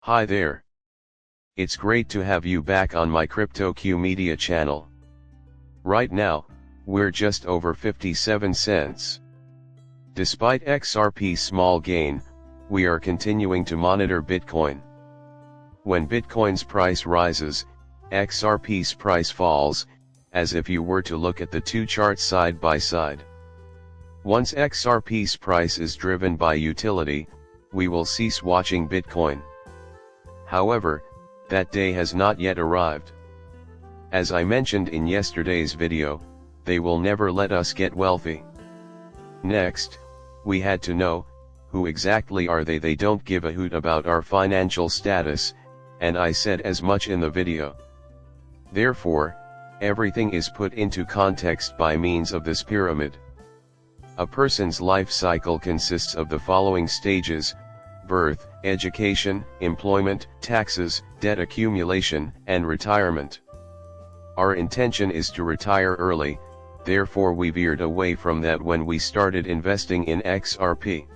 Hi there. It's great to have you back on my CryptoQ Media channel. Right now, we're just over 57 cents. Despite XRP's small gain, we are continuing to monitor Bitcoin. When Bitcoin's price rises, XRP's price falls, as if you were to look at the two charts side by side. Once XRP's price is driven by utility, we will cease watching Bitcoin. However, that day has not yet arrived. As I mentioned in yesterday's video, they will never let us get wealthy. Next, we had to know, who exactly are they? They don't give a hoot about our financial status, and I said as much in the video. Therefore, everything is put into context by means of this pyramid. A person's life cycle consists of the following stages: birth, education, employment, taxes, debt accumulation, and retirement. Our intention is to retire early, therefore we veered away from that when we started investing in XRP.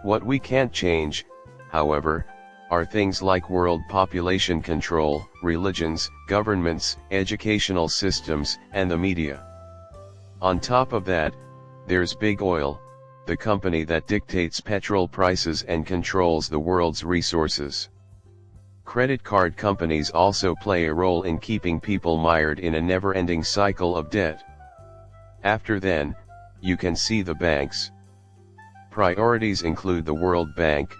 What we can't change, however, are things like world population control, religions, governments, educational systems, and the media. On top of that, there's big oil, the company that dictates petrol prices and controls the world's resources. Credit card companies also play a role in keeping people mired in a never-ending cycle of debt. After then, you can see the banks. Priorities include the World Bank,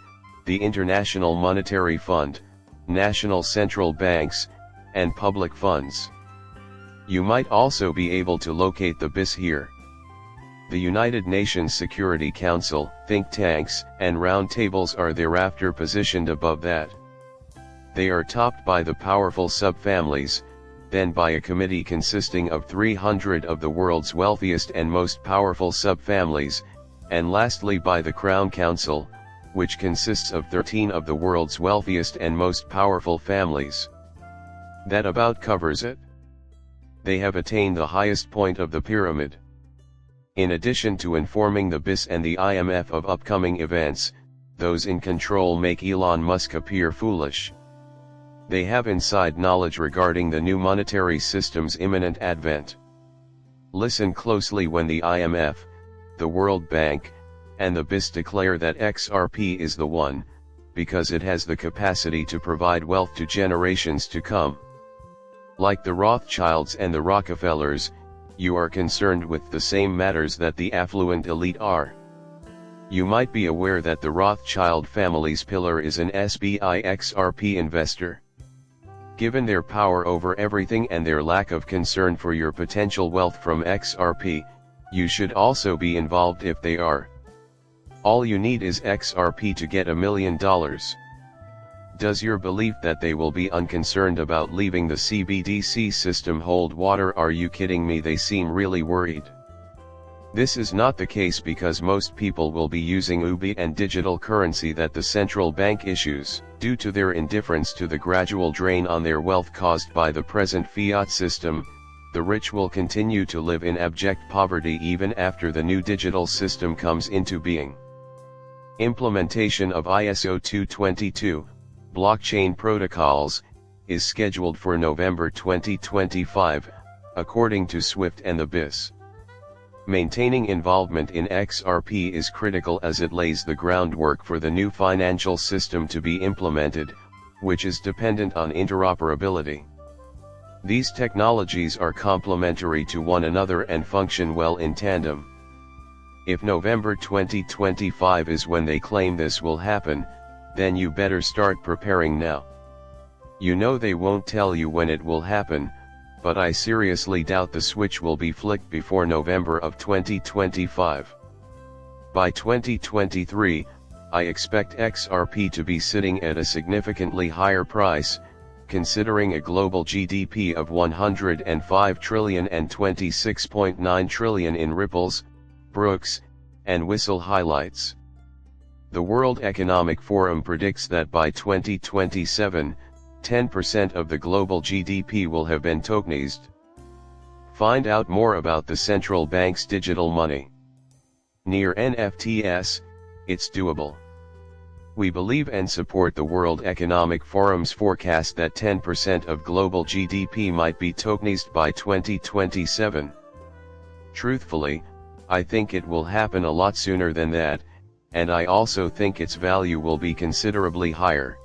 the International Monetary Fund, national central banks, and public funds. You might also be able to locate the BIS here. The United Nations Security Council, think tanks, and roundtables are thereafter positioned above that. They are topped by the powerful subfamilies, then by a committee consisting of 300 of the world's wealthiest and most powerful subfamilies, and lastly by the Crown Council, which consists of 13 of the world's wealthiest and most powerful families. That about covers it. They have attained the highest point of the pyramid. In addition to informing the BIS and the IMF of upcoming events, those in control make Elon Musk appear foolish. They have inside knowledge regarding the new monetary system's imminent advent. Listen closely when the IMF, the World Bank, and the BIS declare that XRP is the one, because it has the capacity to provide wealth to generations to come. Like the Rothschilds and the Rockefellers, you are concerned with the same matters that the affluent elite are. You might be aware that the Rothschild family's pillar is an SBI XRP investor. Given their power over everything and their lack of concern for your potential wealth from XRP, you should also be involved if they are. All you need is XRP to get $1 million. Does your belief that they will be unconcerned about leaving the CBDC system hold water? Are you kidding me? They seem really worried. This is not the case because most people will be using UBI and digital currency that the central bank issues. Due to their indifference to the gradual drain on their wealth caused by the present fiat system, the rich will continue to live in abject poverty even after the new digital system comes into being. Implementation of ISO 222, blockchain protocols, is scheduled for November 2025, according to SWIFT and the BIS. Maintaining involvement in XRP is critical as it lays the groundwork for the new financial system to be implemented, which is dependent on interoperability. These technologies are complementary to one another and function well in tandem. If November 2025 is when they claim this will happen, then you better start preparing now. You know they won't tell you when it will happen, but I seriously doubt the switch will be flicked before November of 2025. By 2023, I expect XRP to be sitting at a significantly higher price, considering a global GDP of 105 trillion and 26.9 trillion in ripples, Brooks, and Whistle highlights. The World Economic Forum predicts that by 2027, 10% of the global GDP will have been tokenized. Find out more about the central bank's digital money. Near NFTs, it's doable. We believe and support the World Economic Forum's forecast that 10% of global GDP might be tokenized by 2027. Truthfully, I think it will happen a lot sooner than that, and I also think its value will be considerably higher.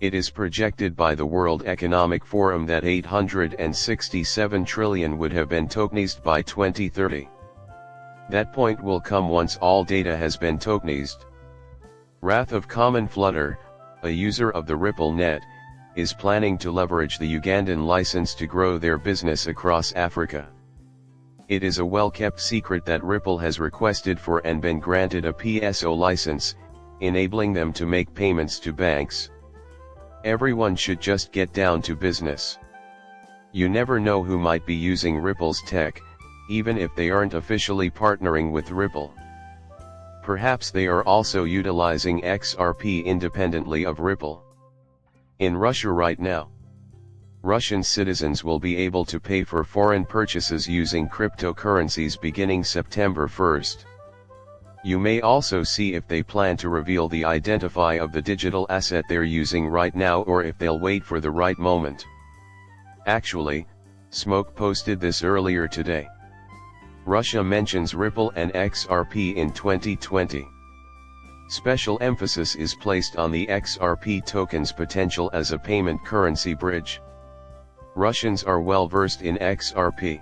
It is projected by the World Economic Forum that 867 trillion would have been tokenized by 2030. That point will come once all data has been tokenized. Wrath of Common Flutter, a user of the Ripple net, is planning to leverage the Ugandan license to grow their business across Africa. It is a well-kept secret that Ripple has requested for and been granted a PSO license, enabling them to make payments to banks. Everyone should just get down to business. You never know who might be using Ripple's tech, even if they aren't officially partnering with Ripple. Perhaps they are also utilizing XRP independently of Ripple. In Russia right now, Russian citizens will be able to pay for foreign purchases using cryptocurrencies beginning September 1st. You may also see if they plan to reveal the identity of the digital asset they're using right now or if they'll wait for the right moment. Actually, Smoke posted this earlier today. Russia mentions Ripple and XRP in 2020. Special emphasis is placed on the XRP token's potential as a payment currency bridge. Russians are well versed in XRP.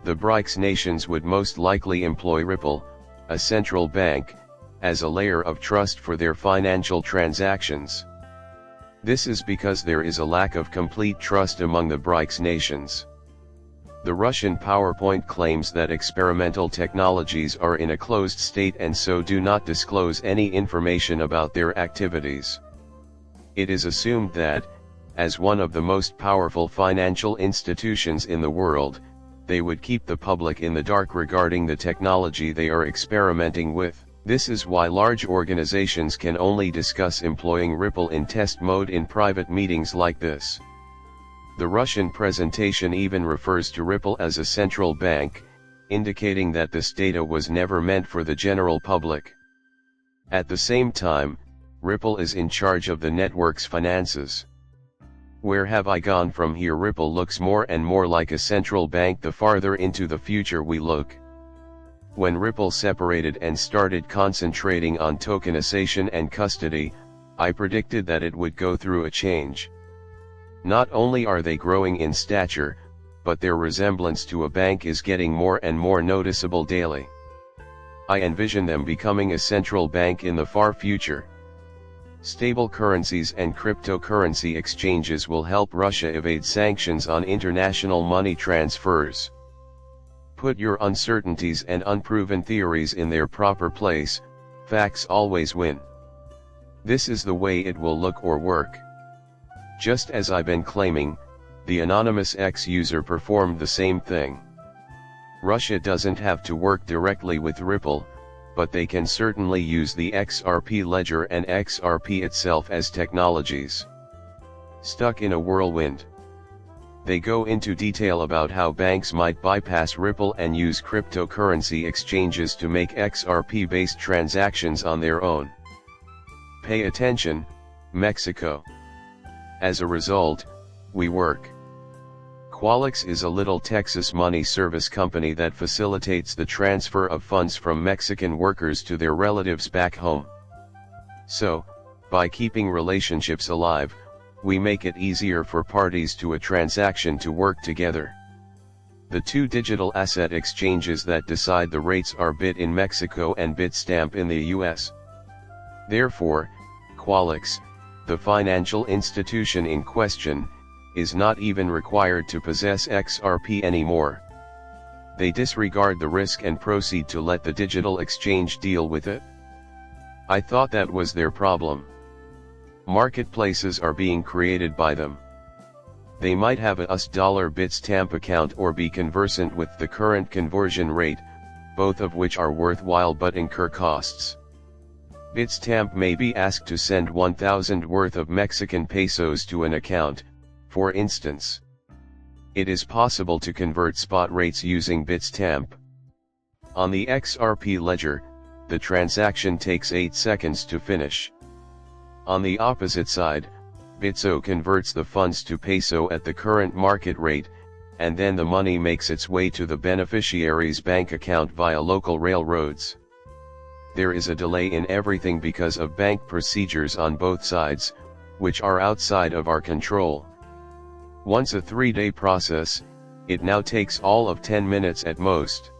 The BRICS nations would most likely employ Ripple, a central bank, as a layer of trust for their financial transactions. This is because there is a lack of complete trust among the BRICS nations. The Russian PowerPoint claims that experimental technologies are in a closed state and so do not disclose any information about their activities. It is assumed that, as one of the most powerful financial institutions in the world, they would keep the public in the dark regarding the technology they are experimenting with. This is why large organizations can only discuss employing Ripple in test mode in private meetings like this. The Russian presentation even refers to Ripple as a central bank, indicating that this data was never meant for the general public. At the same time, Ripple is in charge of the network's finances. Where have I gone from here? Ripple looks more and more like a central bank the farther into the future we look. When Ripple separated and started concentrating on tokenization and custody, I predicted that it would go through a change. Not only are they growing in stature, but their resemblance to a bank is getting more and more noticeable daily. I envision them becoming a central bank in the far future. Stable currencies and cryptocurrency exchanges will help Russia evade sanctions on international money transfers. Put your uncertainties and unproven theories in their proper place, facts always win. This is the way it will look or work. Just as I've been claiming, the anonymous X user performed the same thing. Russia doesn't have to work directly with Ripple, but they can certainly use the XRP ledger and XRP itself as technologies. Stuck in a whirlwind. They go into detail about how banks might bypass Ripple and use cryptocurrency exchanges to make XRP-based transactions on their own. Pay attention, Mexico. As a result, we work. Qualix is a little Texas money service company that facilitates the transfer of funds from Mexican workers to their relatives back home. So, by keeping relationships alive, we make it easier for parties to a transaction to work together. The two digital asset exchanges that decide the rates are Bit in Mexico and Bitstamp in the US. Therefore, Qualix, the financial institution in question, is not even required to possess XRP anymore. They disregard the risk and proceed to let the digital exchange deal with it. I thought that was their problem. Marketplaces are being created by them. They might have a US dollar Bitstamp account or be conversant with the current conversion rate, both of which are worthwhile but incur costs. Bitstamp may be asked to send 1,000 worth of Mexican pesos to an account, for instance. It is possible to convert spot rates using Bitstamp. On the XRP ledger, the transaction takes 8 seconds to finish. On the opposite side, Bitso converts the funds to peso at the current market rate, and then the money makes its way to the beneficiary's bank account via local railroads. There is a delay in everything because of bank procedures on both sides, which are outside of our control. Once a 3-day process, it now takes all of 10 minutes at most.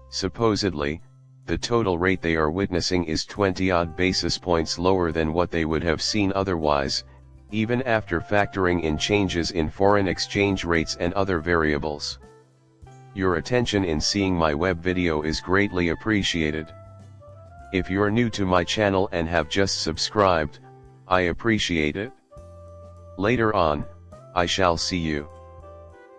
Supposedly, the total rate they are witnessing is 20-odd basis points lower than what they would have seen otherwise, even after factoring in changes in foreign exchange rates and other variables. Your attention in seeing my web video is greatly appreciated. If you're new to my channel and have just subscribed, I appreciate it. Later on, I shall see you.